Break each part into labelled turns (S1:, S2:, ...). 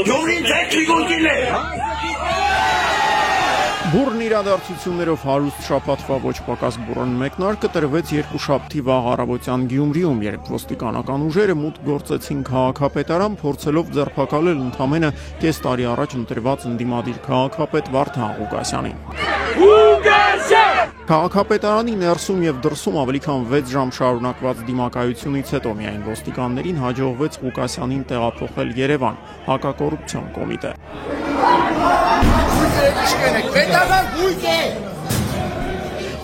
S1: Գյումրին ձերքիգունքին է։
S2: Բուրն իրադարձություններով հարուստ շաբաթվա ոչ պակաս բուրըն մեկնարկը տրվեց երկուշաբթի վաղ առավոտյան Գյումրիում, երբ ոստիկանական ուժերը մուտք գործեցին քաղաքապետարան, փորձելով ձերբակալել ընդամենը կես տարի առաջ ընտրված ընդդիմադիր քաղաքապետ Վարդան Ղուկասյանին։ Քաղաքապետարանի ներսում եւ դրսում ավելի քան 6 ժամ շարունակված դիմակայությունից հետո միայն ոստիկաններին հաջողվեց Ղուկասյանին տեղափոխել Երևան, հակակոռուպցիոն կոմիտե։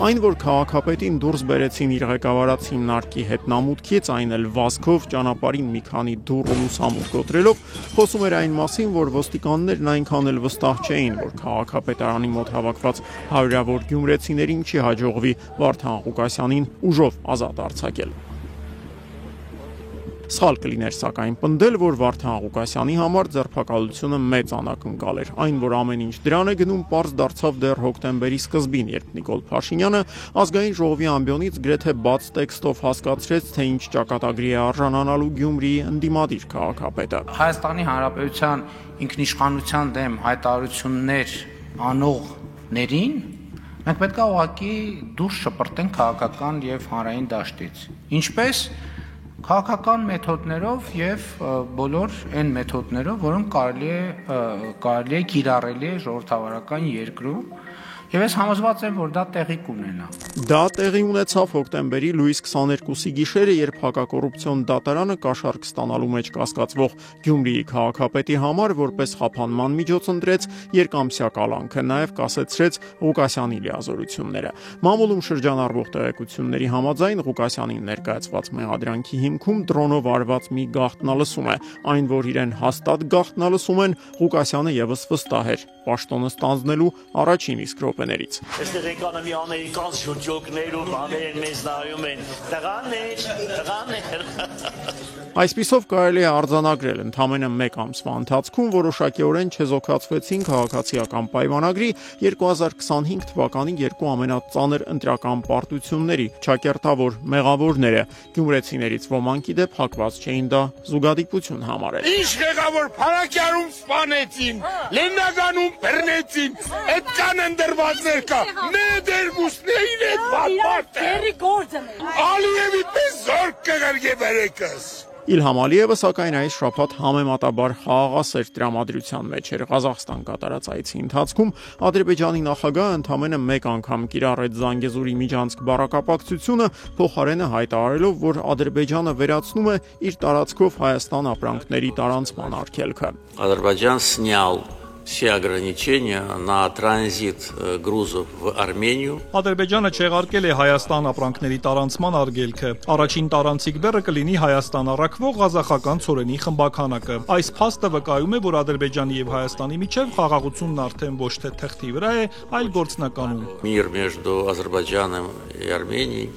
S2: Այն, որ քաղաքապետին դուրս բերեցին իր ղեկավարած հիմնարկի հետնամուտքից, այն էլ վազքով ճանապարհին մի քանի դուռ ու լուսամուտ կոտրելով, խոսում էր այն մասին, որ ոստիկաններն այնքան էլ վստահ չէին, որ քաղաքապետարանի մոտ հավաքված հարյուրավոր գյումրեցիներին չի հաջողվի Վարդան Ղուկասյանին ուժով ազատ արձակել։ Սխալ կլիներ սակայն պնդել, որ Վարդան Ղուկասյանի համար ձերբակալությունը մեծ անակնկալ էր։ Այն, որ ամեն ինչ դրան է գնում, պարզ դարձավ դեռ հոկտեմբերի սկզբին, երբ Նիկոլ Փաշինյանը ազգային ժողովի ամբիոնից գրեթե բաց տեքստով հասկացրեց, թե ինչ ճակատագրի է արժանանալու Գյումրիի ընդդիմադիր քաղաքապետը։
S3: Հայաստանի Հանրապետության ինքնիշխանության դեմ հայտարարություններ անողներին մենք պետք է ուղղակի դուրս շպրտենք քաղաքական եւ հանրային դաշտից։ Ինչպես քաղաքական մեթոդներով եւ բոլոր այն մեթոդներով, որոնք կարելի է կիրառելի է ժողովրդավարական երկրում, եւ ես համոզված եմ, որ դա տեղի կունենա։
S2: Դա տեղի ունեցավ հոկտեմբերի լույս 22-ի գիշերը, երբ հակակոռուպցիոն դատարանը կաշառք ստանալու մեջ կասկածվող Գյումրիի քաղաքապետի համար որպես խափանման միջոց ընտրեց երկամսյա կալանքը, նաեւ կասեցրեց Ղուկասյանի լիազորությունները։ Մամուլում շրջանառվող տեղեկությունների համաձայն Ղուկասյանին ներկայացված մեղադրանքի հիմքում դրոնով արված մի գաղտնալսում է, այն, որ իրեն հաստատ գաղտնալսում են, Ղուկասյանը եւս վստահ էր պաշտոնը ստանձնելու առաջին իսկ րոպեներից։
S1: Այստեղ եկան մի ամերիկան շուրջոկներ ու բաներ մեզ նայում են, տղաներ։
S2: Այսպիսով կարելի է արձանագրել ընդամենը 1 ամսվա ընթացքում որոշակիորեն չեզոքացվեցին քաղաքացիական պայմանագրի 2025 թվականի երկու ամենածանր ընտրական պարտությունների չակերտավոր մեղավորները, գյումրեցիներից ոմանք ի դեպ հակված չէին դա զուգադիպություն համարել։
S4: Ինչ եղավոր Փարաքյարում սպանեցին, Լեննագանում բռնեցին, այդքան ընդրվածներ կա, ներդերգուստներին այդ պատմատը։ Ալիևի պես զորք կգրգե բերեկս։
S2: Իլհամ Ալիևը սակայն այս շաբաթ համեմատաբար խաղաղասեր տրամադրության մեջ էր։ Ղազախստան կատարած այցի ընթացքում Ադրբեջանի նախագահը ընդամենը 1 անգամ կիրառեց Զանգեզուրի միջանցք բառակապակցությունը, փոխարենը հայտարարելով, որ Ադրբեջանը վերացնում է իր տարածքով Հայաստան ապրանքների տարանցման արգելքը։
S5: Ադրբեջան снял все ограничения на транзит грузов в Армению.
S6: Ադրբեջանը չեղարկել է Հայաստան ապրանքների տարանցման արգելքը։ Առաջին տարանցիկ բեռը կլինի Հայաստան առաքվող ղազախական ցորենի խմբականակը։ Այս փաստը վկայում է, որ Ադրբեջանի եւ Հայաստանի միջև խաղաղությունն արդեն ոչ թե թղթի վրա է, այլ գործնականում։
S5: Мир между Азербайджаном и Арменией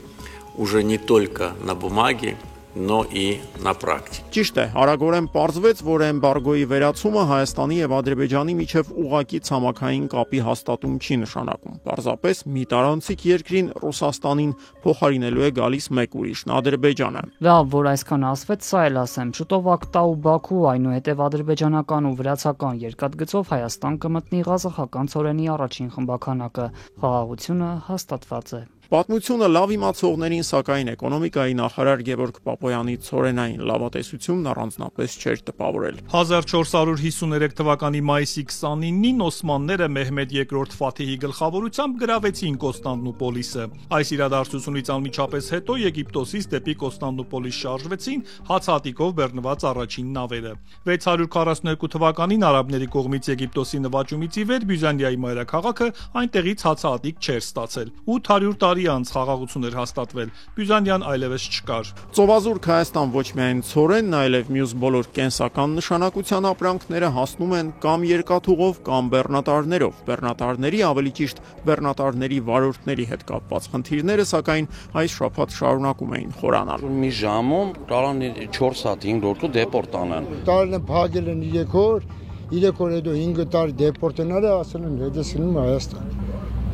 S5: уже не только на бумаге, но и на практике.
S2: Ճիշտ է, արագորեն պարզվեց, որ էմբարգոյի վերացումը Հայաստանի եւ Ադրբեջանի միջև ուղղակի ցամաքային կապի հաստատում չի նշանակում։ Պարզապես մի տարանցիկ երկրին Ռուսաստանին փոխարինելու է գալիս մեկ ուրիշն Ադրբեջանը։
S7: Լավ, որ այսքան ասվեց, սա էլ ասեմ, շուտով Ակտա ու Բաքու, այնուհետև ադրբեջանական ու վրացական երկաթգծով Հայաստան կմտնի ղազախական ցորենի առաջին խմբականակը։ Խաղաղությունը հաստատված է։
S2: Պատմությունը լավ իմացողներին, սակայն էկոնոմիկայի նախարար Գևորգ Պապոյանի ցորենային լավատեսությունն առանձնապես չէր տպավորել։
S6: 1453 թվականի մայիսի 29-ին օսմանները Մեհմեդ II Ֆաթիհի գլխավորությամբ գրավեցին Կոստանդնուպոլիսը։ Այս իրադարձությունից անմիջապես հետո Եգիպտոսից դեպի Կոստանդնուպոլիս շարժվեցին հացահատիկով բեռնված առաջին նավերը։ 642 թվականին արաբների կողմից Եգիպտոսի նվաճումից ի վեր Բյուզանդիայի մայրաքաղաքը այնտեղից հացահատիկ չէր ստացել։ 800 տարի անց խաղաղություն էր հաստատվել, Բյուզանդիան այլևս չկար։
S2: Ծովազուրկ Հայաստան ոչ միայն ցորենն, այլև մյուս բոլոր կենսական նշանակության ապրանքները հասնում են կամ երկաթուղով, կամ բեռնատարներով։ Բեռնատարների, ավելի ճիշտ բեռնատարների վարորդների հետ կապված խնդիրները, սակայն այս շաբաթ շարունակում էին խորանալ։
S8: Մի ժամում կարող է 4 հատ 5 օր դեպորտ անեն։
S9: Տարին փակել են 3 օր հետո 5 տարի դեպորտենալը ասել են հետեսնում Հայաստան։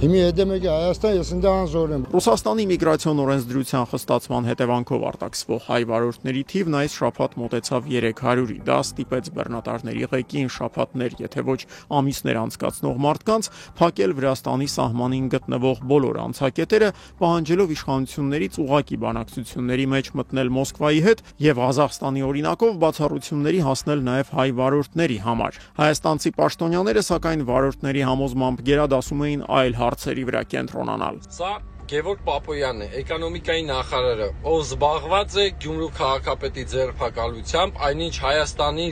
S9: Հիմի հետեմեկի Հայաստան ես ընդ անզորեմ։
S2: Ռուսաստանի միգրացիոն օրենսդրության խստացման հետևանքով արտաքսվող հայ վարորդների թիվն այս շաբաթ մոտեցավ 300-ի։ Դա ստիպեց բեռնատարների ղեկին շաբաթներ, եթե ոչ ամիսներ անցկացնող մարդկանց փակել Վրաստանի սահմանին գտնվող բոլոր անցակետերը, պահանջելով իշխանություններից ուղղակի բանակցությունների մեջ մտնել Մոսկվայի հետ եւ Ղազախստանի օրինակով բացառությունների հասնել նաեւ հայ վարորդների համար։ Հայաստանցի պաշտոնյաները սակայն վարորդների համոզմամբ գերադասում էին այլ հարցերի վրա կենտրոնանալ։
S10: Սա Գևորգ Պապոյանն է, էկոնոմիկայի նախարարը, ով զբաղված է Գյումրու քաղաքապետի ձեռնարկությամբ, այնինչ Հայաստանի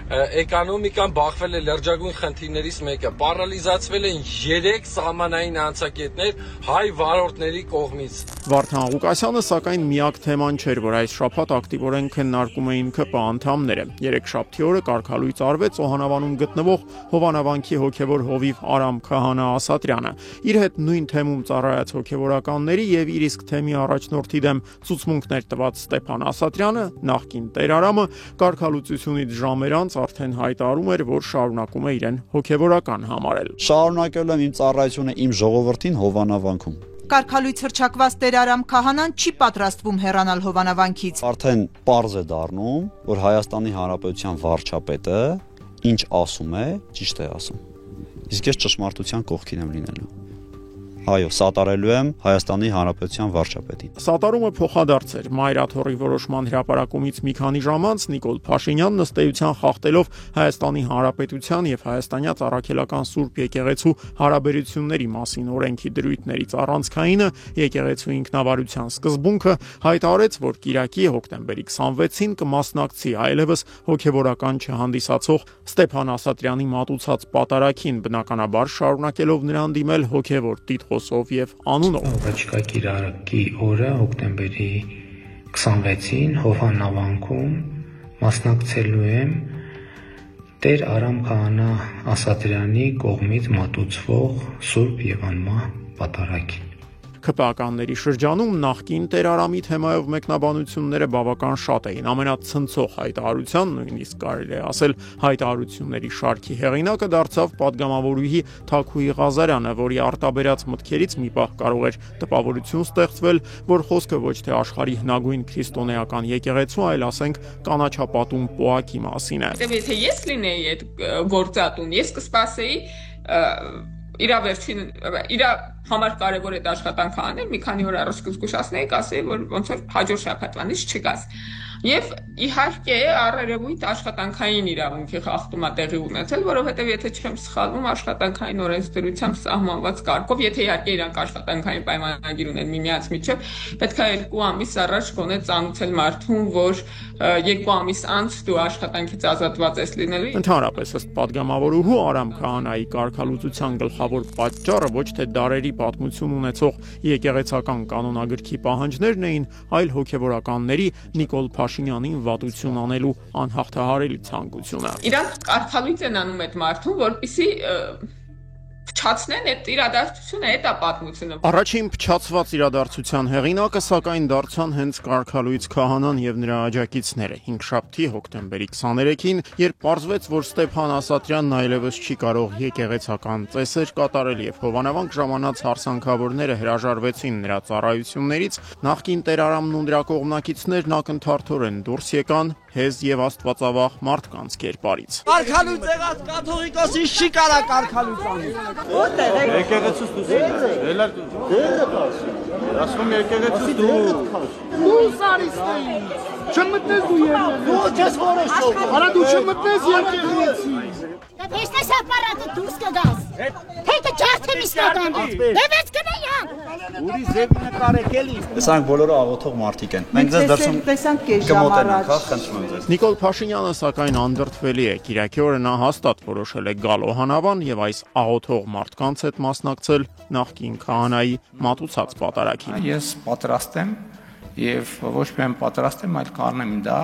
S10: էկոնոմիկան բախվել է լրջագույն խնդիրներից մեկը։ Պարալիզացվել են 3 սահմանային անցակետներ հայ վարորդների կողմից։
S2: Վարդան Ղուկասյանը սակայն միակ թեման չէր, որ այս շաբաթ ակտիվորեն քննարկում էին ԿՊ անդամները։ Երեքշաբթի օրը կարգալույց արվեց Օհանավանում գտնվող Հովանավանքի հոգևոր հովիվ Արամ Քահանա Ասատրյանը։ Իր հետ նույն թեմում ծառայած հոգևորականների եւ իր իսկ թեմի առաջնորդի դեմ ցուցմունքներ տված Ստեփան Ասատրյանը, նախկին Տեր Արամը, կարգալույցությունից ժամեր անց արդեն հայտարարում էր, որ շարունակում է իրեն հոգևորական համարել։
S11: Շարունակել եմ իմ ծառայությունը իմ ժողովրդին Հովանավանքում։
S12: Կարգալույց հռչակված Տեր Արամ Քահանան չի պատրաստվում հեռանալ Հովանավանքից։
S11: Արդեն պարզ է դառնում, որ Հայաստանի Հանրապետության վարչապետը ինչ ասում է, ճիշտ է ասում։ Իսկ ես ճշմարտության կողքին եմ լինելու։ Այո, սատարելու եմ Հայաստանի Հանրապետության վարչապետին։
S2: Սատարումը փոխադարձ էր։ Մայրաթոռի որոշման հրապարակումից մի քանի ժամ անց Նիկոլ Փաշինյանն ըստ էության խախտելով Հայաստանի Հանրապետության եւ հայաստանյաց առաքելական Սուրբ եկեղեցու հարաբերությունների մասին օրենքի դրույթներից առանցքայինը եկեղեցու ինքնավարության սկզբունքը հայտարարեց, որ Կիրակի հոկտեմբերի 26-ին կմասնակցի այլևս հոգևորական չհանդիսացող Ստեփան Ասատրյանի մատուցած պատարագին, բնականաբար շարունակելով նրան դիմել հոգևոր տիտղոսով եւ անունով։
S3: Առաջիկա Կիրակի օրը հոկտեմբերի 26-ին Հովանավանքում մասնակցելու եմ Տեր Արամ Քահանա Ասատրյանի կողմից մատուցվող Սուրբ եւ անմահ պատարագին։
S2: ԿՊԱ-ականների շրջանում նախկին Տեր Արամի թեմայով մեկնաբանությունները բավական շատ էին։ Ամենացնցող հայտարարության, նույնիսկ կարելի է ասել հայտարարությունների շարքի հեղինակը դարձավ падգամավորուհի Թաքուի Ղազարյանը, որի արտաբերած մտքերից մի պահ կարող էր տպավորություն ստեղծվել, որ խոսքը ոչ թե աշխարհի հնագույն քրիստոնեական եկեղեցու, այլ ասենք կանաչապատում պոակի մասին է։
S13: Եթե ես լինեի այդ գործատուն, ես կսպասեի իրա վերջին իրա համար կարևոր է աշխատանքը անել, մի քանի օր առաջ կզգուշացնեի, կասեի, որ ոնց որ հաջորդ շաբաթվանից չգաս։ Եվ իհարկե առերևույթ աշխատանքային իրավունքի խախտում է տեղի ունեցել, որովհետև եթե չեմ սխալվում, աշխատանքային օրենսդրությամբ սահմանված կարգով, եթե իհարկե իրանք աշխատանքային պայմանագիր ունեն միմյանց միջև, պետք է 2 ամիս առաջ գոնե ծանուցել մարդուն, որ 2 ամիս անց դու աշխատանքից ազատված ես լինելու։
S2: Ընդհանրապես ըստ падգամավորուհու Արամ Քահանայի կարգալուծության գլխավոր պատճառը ոչ թե դարերի պատմություն ունեցող եկեղեցական կանոնագրքի պահանջներն էին, այլ հոգևորականների Նիկոլ Փաշինյանին վատություն անելու անհաղթահարելի ցանկությունը։
S13: Իրանք կարգալույց են անում այդ մարդուն, որպեսզի փչացնեն այդ իրադարձությունը, այդ պատմությունը։
S2: Առաջին փչացված իրադարձության հեղինակը սակայն դարձան հենց կարգալույց Քահանան եւ նրա աջակիցները։ 5-շաբթի հոկտեմբերի 23-ին, երբ պարզվեց, որ Ստեփան Ասատրյանն այլևս չի կարող եկեղեցական ծեսեր կատարել եւ Հովանավանք ժամանած հարսանքավորները հրաժարվեցին նրա ծառայություններից, նախկին Տեր Արամն ու նրա կողմնակիցներն ակնթարթորեն դուրս եկան հեզ եւ աստվածավախ մարդկանց կերպարից։
S14: Կարգալույց եղած կաթողիկոսին չի կարա կարգալույց անել։ Որտե՞ղ է։
S15: Եկեղեցուց ասում եկեղեցուց դու
S14: սարիստեի։ Չմտնես դու երկրի։ Դու ես որոշով։ Արա դու չմտնես երկրի։
S16: Ես ապարատը դուրս կգաս։ Հետո ջարդեմ իսկական։ Դեվեց կնայամ։
S14: Ուրի զևնը կարեկելի։
S11: Տեսանք բոլորը աղոթող մարդիկ են։ Մենք ձեզ դրսում
S12: տեսանք կես ժամ առաջ։
S11: Խնդրում եմ ձեզ։
S2: Նիկոլ Փաշինյանը սակայն անդրդվելի է։ Կիրակի օրը նա հաստատ որոշել է գալ Օհանավան եւ այս աղոթող մարդկանց հետ մասնակցել նախկին Քահանայի մատուցած պատարագին։
S3: Ես պատրաստ եմ եւ ոչ միայն պատրաստ եմ, այլ կանեմ դա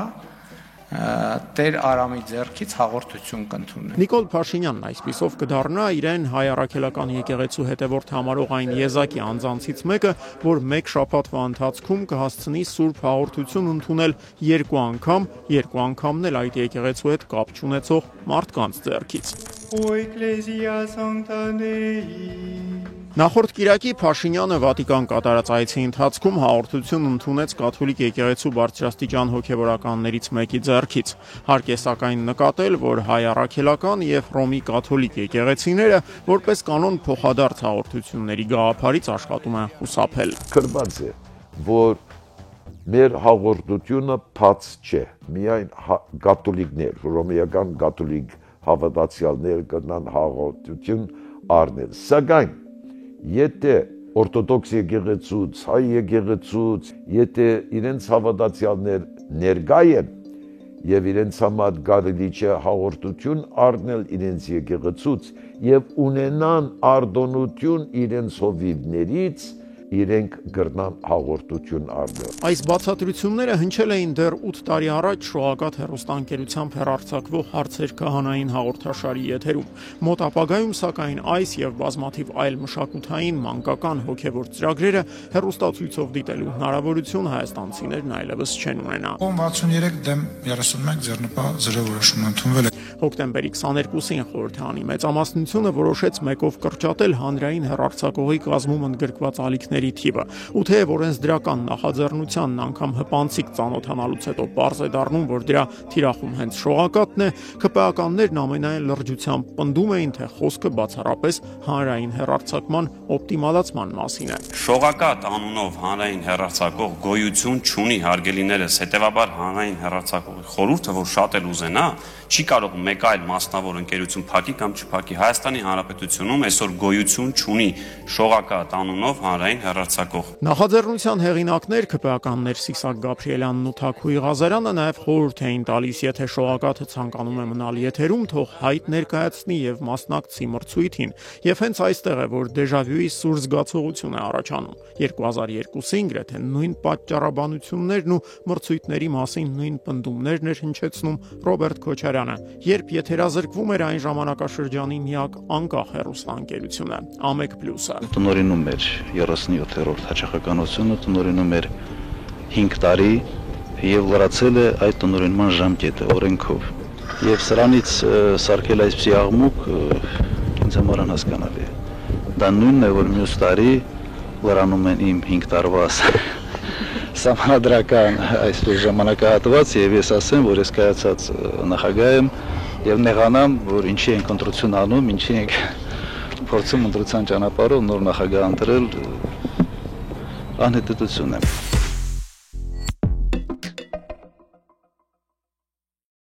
S3: Տեր Արամի ձեռքից հաղորդություն կընդունի։
S2: Նիկոլ Փաշինյանն այսպիսով կդառնա իրեն հայ առաքելական եկեղեցու հետևորդ համարող այն եզակի անձանցից մեկը, որ մեկ շաբաթվա ընթացքում կհասցնի սուրբ հաղորդություն ընդունել 2 անգամն էլ այդ եկեղեցու հետ կապ չունեցող մարդկանց ձեռքից։
S17: O Ecclesia Sancta Dei
S2: Նախորդ Կիրակի Փաշինյանը Վատիկան կատարած այցի ընթացքում հաղորդություն ընդունեց կաթոլիկ եկեղեցու բարձրաստիճան հոգևորականներից մեկի ձեռքից։ Հարկ է սակայն նկատել, որ հայ առաքելական եւ Հռոմի կաթոլիկ եկեղեցիները որպես կանոն փոխադարձ հաղորդությունների գաղափարից աշխատում են խուսափել։
S17: Գրված է, որ մեր հաղորդությունը բաց չէ, միայն կաթոլիկներ, հռոմեական կաթոլիկ հավատացյալներ կնան հաղորդություն առնել, սակայն եթե օրթոդոքս եկեղեցուց, հայ եկեղեցուց, եթե իրենց հավատացյալներ ներկա են եւ իրենց համար կարելի չէ հաղորդություն առնել իրենց եկեղեցուց եւ ունենան արտոնություն իրենց հովիվներից, իրենք գրնան հաղորդություն առնել։
S2: Այս բացատրությունները հնչել էին դեռ 8 տարի առաջ շոհակաթ հեռուստաընկերությամբ հեռարձակվող հարցեր քահանային հաղորդաշարի եթերում։ Մոտ ապագայում սակայն այս եւ բազմաթիվ այլ մշակութային մանկական հոգեվոր ծրագրերը հեռուստացույցով դիտելու հնարավորություն հայաստանցիներն այլևս չեն ունենա։
S18: 63 դեմ 31 ձեռնպահ 0 որոշում ընդունվել է։
S2: Հոկտեմբերի 22-ին խորհրդանի մեծամասնությունը որոշեց մեկով կրճատել հանրային հեռարձակողի կազմում ընդգրկված ալիքների թիվը։ Ու թեև օրենսդրական նախաձեռնությանն անգամ հպանցիկ ծանոթանալուց հետո պարզ է դառնում, որ դրա թիրախում հենց շողակաթն է, ԿՊԱ-ականներն ամենայն լրջությամբ պնդում էին, թե խոսքը բացառապես հանրային հեռարձակման օպտիմալացման մասին է։
S8: Շողակաթ անունով հանրային հեռարձակող գոյություն չունի, հարգելիներս, հետևաբար հանրային հեռարձակողի խորհուրդը, որ շատ էլ ուզենա, չի կարող մեկ այլ մասնավոր ընկերություն փակի կամ չփակի։ Հայաստանի Հանրապետությունում այսօր գոյություն չունի շողակաթ անունով հանրային հեռարձակող։
S2: Նախաձեռնության հեղինակներ ԿՊԱ-ականներ Սիսակ Գաբրիելյանն ու Թաքուի Ղազարյանը նաև խորհուրդ էին տալիս, եթե շողակաթը ցանկանում է մնալ եթերում, թող հայտ ներկայացնի եւ մասնակցի մրցույթին։ Եվ հենց այստեղ է, որ դեժավյուի սուր զգացողություն է առաջանում։ 2002-ին գրեթե նույն պատճառաբանություններն ու մրցույթների մասին նույն պնդումներն էր հնչեցնում Ռոբերտ Քոչարյանը, երբ եթերազրկվում էր այն ժամանակաշրջանի միակ անկախ հեռուստաընկերությունը Ամեկ Պլյուսը։
S19: Տնօրինում էր 37-րդ հաճախականությունը, տնօրինում էր 5 տարի եւ լրացել է այդ տնօրինման ժամկետը օրենքով։ Եվ սրանից սարքել այսպիսի աղմուկ ինձ համար անհասկանալի է։ Դա նույնն է, որ մյուս տարի լրանում են իմ 5 տարվա սահմանադրական այսպես ժամանակահատված եւ ես ասեմ, որ ես կայացած նախագահ եմ եւ նեղանամ, որ ինչի ենք ընտրություն անում, ինչի ենք փորձում ընտրության ճանապարհով նոր նախագահ ընտրել անհետեթություն է։